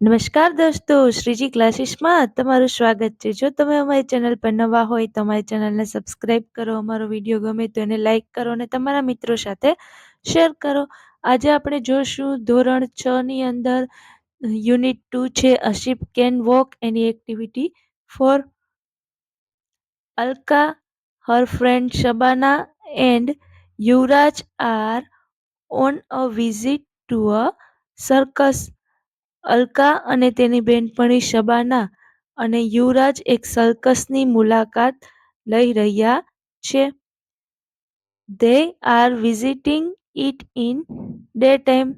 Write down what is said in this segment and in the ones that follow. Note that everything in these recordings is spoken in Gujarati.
નમસ્કાર દોસ્તો, શ્રીજી ક્લાસીસમાં તમારું સ્વાગત છે. જો તમે અમારી ચેનલ પર નવા હોય તો અમારી ચેનલને સબસ્ક્રાઇબ કરો, અમારો વિડીયો ગમે તો એને લાઇક કરો અને તમારા મિત્રો સાથે શેર કરો. આજે આપણે જોશું ધોરણ 6 ની અંદર યુનિટ 2 છે a ship can walk any activity for Alka, her friend Shabana and Yuvraj are on a visit to a circus. Alka અને તેની બેનપણી શબાના અને યુવરાજ એક સર્કસની મુલાકાત લઈ રહ્યા છે. They are visiting it in daytime.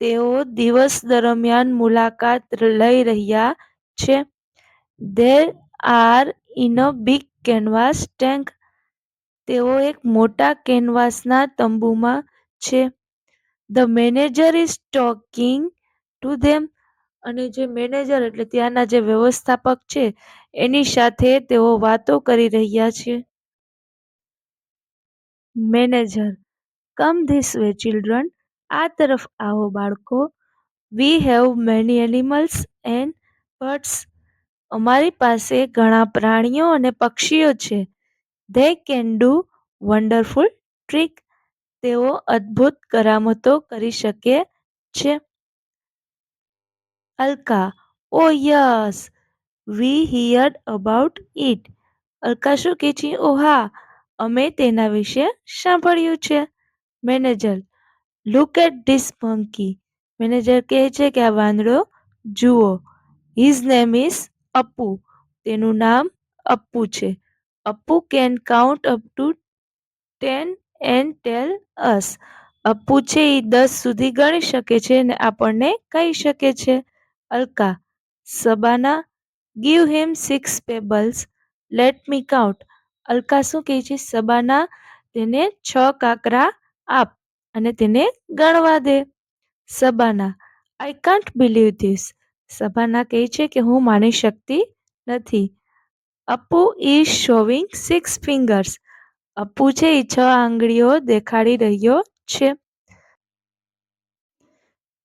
તેઓ દિવસ દરમિયાન મુલાકાત લઈ રહ્યા છે. They are in a big canvas tank. તેઓ એક મોટા કેનવાસના તંબુમાં છે. The manager is talking to them. અને જે મેનેજર એટલે ત્યાંના જે વ્યવસ્થાપક છે એની સાથે તેઓ વાતો કરી રહ્યા છે. Manager: come this way children. આ તરફ આવો બાળકો. We have many animals and birds. અમારી પાસે ઘણા પ્રાણીઓ અને પક્ષીઓ છે. They can do wonderful trick. તેઓ અદ્ભુત કરામતો કરી શકે છે. Alka: oh yes, we heard about it. Alka શું કહે છે? ઓ હા, અમે તેના વિશે સાંભળ્યું છે. Manager: look at this monkey. Manager કહે છે કે આ વાંદરો જુઓ. His name is Appu. તેનું નામ અપ્પુ છે. Appu can count up to 10 and tell us. Appu છે એ 10 સુધી ગણી શકે છે અને આપણને કહી શકે છે. અલ્કા: સબાના, ગીવ હિમ 6 pebbles. Let me count. Alka શું કહે છે? સબાના, તેને 6 કાંકરા આપ અને તેને ગણવા દે. Sabana: I can't believe this. Sabana કહે છે કે હું માની શકતી નથી. Appu is showing 6 fingers. Appu છે એ 6 આંગળીઓ દેખાડી રહ્યો છે.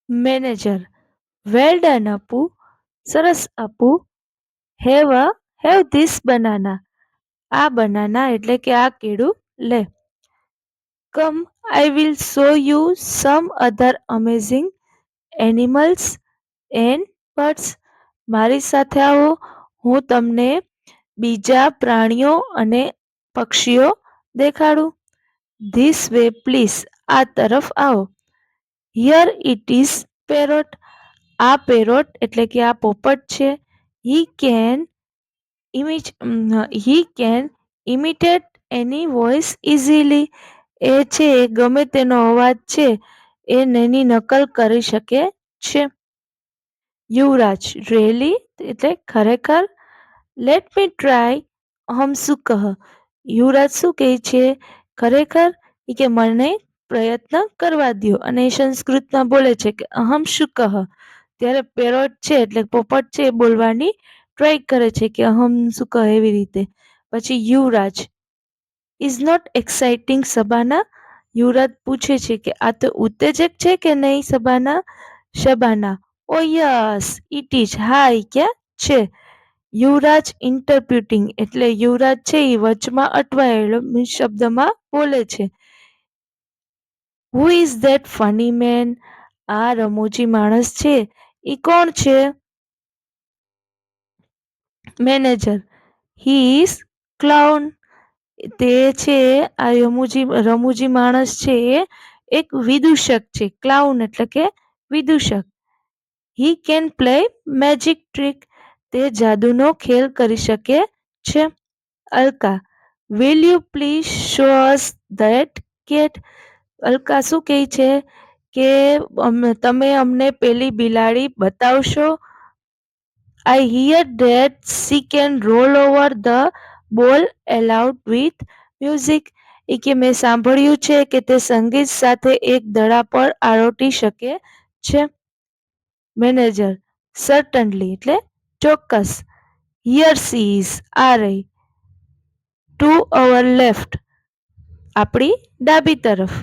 Manager: well done Appu. સરસ અપ્પુ. Have this banana. આ બનાના એટલે કે આ કેળું લે. Come, I will show you some other amazing animals and birds. મારી સાથે આવો, હું તમને બીજા પ્રાણીઓ અને પક્ષીઓ દેખાડું. This way please. આ તરફ આવો. Here it is parrot. આ પેરોટ એટલે કે આ પોપટ છે. He can imitate any voice easily. એ છે ગમે તેનો અવાજ છે એની નકલ કરી શકે છે. યુવરાજ: રિયલી? એટલે ખરેખર? Let me try. અહમ શું કહ. યુવરાજ શું કહે છે? ખરેખર? કે મને પ્રયત્ન કરવા દ્યો. અને એ સંસ્કૃતમાં બોલે છે કે અહમ શું કહ. ત્યારે પેરોટ છે એટલે પોપટ છે એ બોલવાની ટ્રાય કરે છે કે અહમ શું કહ એવી રીતે. પછી યુવરાજ: ઇઝ નોટ એક્સાઇટિંગ સબાના. યુવરાજ પૂછે છે કે આ તો ઉત્તેજક છે કે નહીં સબાના. શબાના: ઓ યસ ઇટ ઇઝ. હા એ ક્યાં છે. યુવરાજ ઇન્ટરપ્યુટિંગ એટલે યુવરાજ છે એ વચમાં અટવાયેલો શબ્દમાં બોલે છે. Who is that funny man. આ રમૂજી માણસ છે એ કોણ છે. Manager: he is clown. તે છે આ રમૂજી માણસ છે એ એક વિદૂષક છે. ક્લાઉન એટલે કે વિદૂષક. He can play magic trick. તે જાદુનો ખેલ કરી શકે છે. Alka: will you please show us that cat. Alka શું કહે છે કે તમે અમને પેલી બિલાડી બતાવશો. I hear that she can roll over the ball aloud with music. એ કે મેં સાંભળ્યું છે કે તે સંગીત સાથે એક દડા પર આરોટી શકે છે. મેનેજર: સર્ટનલી એટલે ચોક્કસ. Here she is. આ રહી. To our left. આપણી ડાબી તરફ.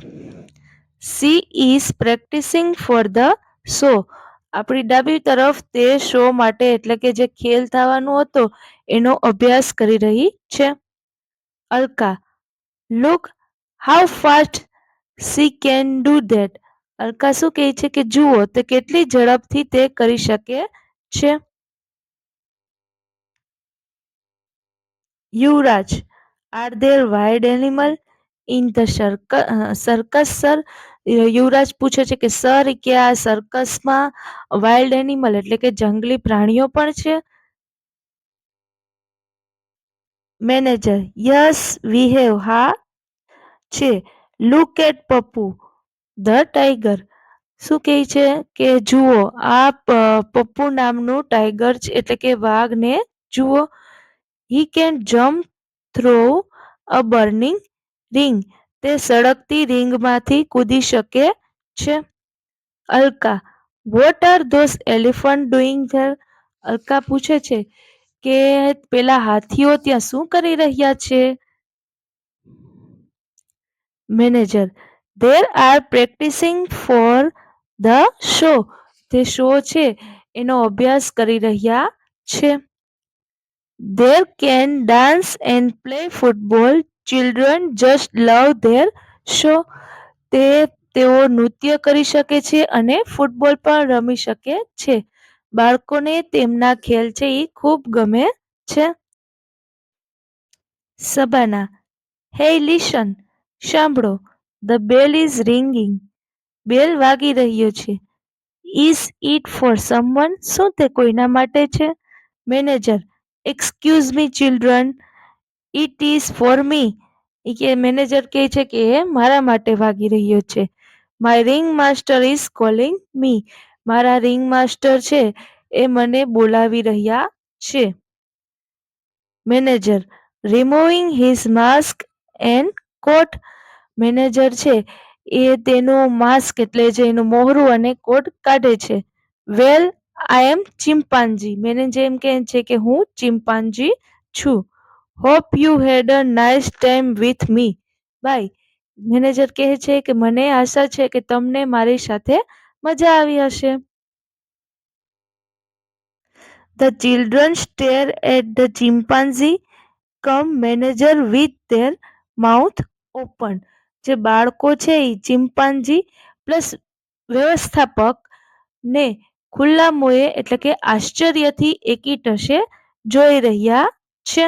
She is practising for the show. આપણી ડાબી તરફ તે શો માટે એટલે કે જે ખેલ થવાનો હતો એનો અભ્યાસ કરી રહી છે. Alka, look how fast C can do that. Alka શું કહે છે કે જુઓ તે કેટલી ઝડપથી તે કરી શકે છે. Yuvraj, are there wild animal in the circus sir? Yuvraj પૂછે છે કે સર કે આ સર્કસમાં વાઇલ્ડ એનિમલ એટલે કે જંગલી પ્રાણીઓ પણ છે? મેનેજર, યસ વી હેવ, હા છે. Look at Pappu the tiger. શું કહે છે કે જુઓ આ પપ્પુ નામનું ટાઈગર છે એટલે કે વાઘને જુઓ. He can jump throw a burning ring. તે સળગતી રિંગમાંથી કૂદી શકે છે. Alka, what are those elephant doing there? Alka પૂછે છે કે પેલા હાથીઓ ત્યાં શું કરી રહ્યા છે? Manager, there are practising for the show. તે શો છે એનો અભ્યાસ કરી રહ્યા છે. There can dance and play football. Children just love there show. તેઓ નૃત્ય કરી શકે છે અને ફૂટબોલ પણ રમી શકે છે. બાળકોને તેમના ખેલ છે એ ખૂબ ગમે છે. સબાના, હે લિસન, સાંભળો. The bell is ringing. Bell વાગી રહ્યો છે. Is it for someone? શું તે કોઈના માટે છે? Manager, excuse me children, it is for me. Manager કહે છે કે મારા માટે વાગી રહ્યો છે. My ring master is calling me. મારા રિંગ માસ્ટર છે એ મને બોલાવી રહ્યા છે. Manager, removing his mask and coat. Manager છે એ તેનું માસ્ક એટલે જે એનું મોહરું અને કોટ કાઢે છે. વેલ, આઈ એમ ચિમ્પાન્જી. મેનેજર એમ કહે છે કે હું ચિમ્પાન્જી છું. Hope you had a nice time with me. Bye. Manager કહે છે કે મને આશા છે કે તમને મારી સાથે મજા આવી હશે. The children stare at the chimpanzee come manager with their mouth open. જે બાળકો છે એ ચિમ્પાન્જી પ્લસ વ્યવસ્થાપક ને ખુલ્લા મોએ એટલે કે આશ્ચર્યથી એકી ટશે જોઈ રહ્યા છે.